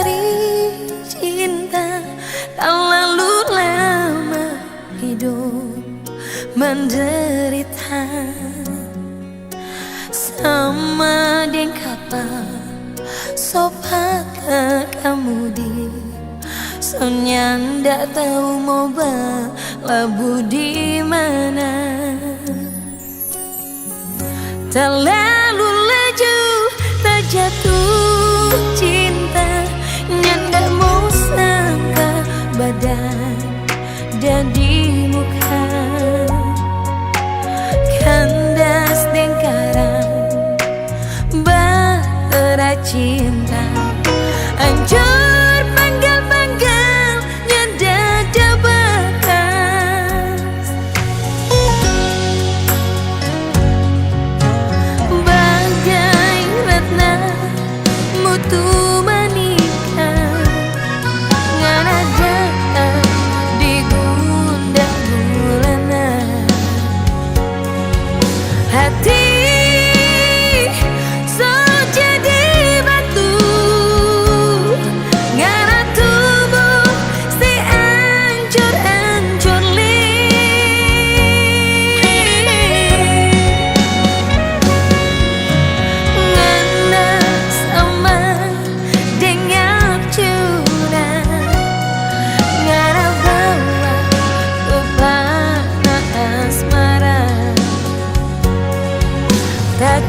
hari cinta terlalu lama hidup menderita sama deng kapal sopat kamu di Sonyang ndak tahu mau labu di mana. Terlalu laju terjatuh cinta, ndak mau sangka badan jadi muka kandas deng karang bahtera cinta hancur panggal-panggal nyanda bekas bagai ratna mutu menikah ngana datang di gundah gulana hati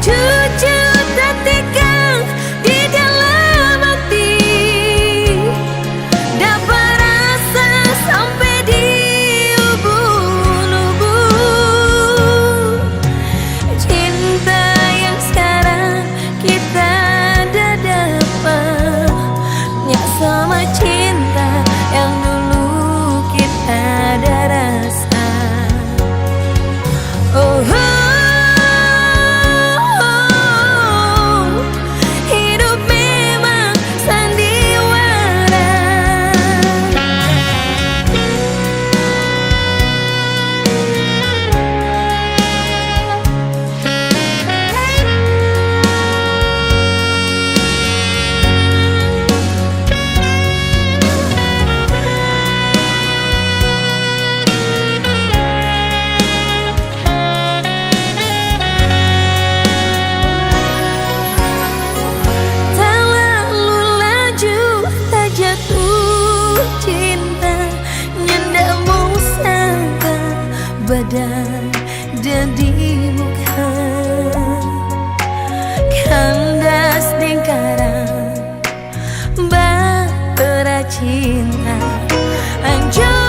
cucu tertikam di dalam hati, dapat rasa sampai di ubun-ubun. Cinta yang sekarang kita dah dapat, nyak sama cinta yang dulu kita ada rasa. Oh, oh. Badan jadi muka kandas deng karang bahtera cinta hancur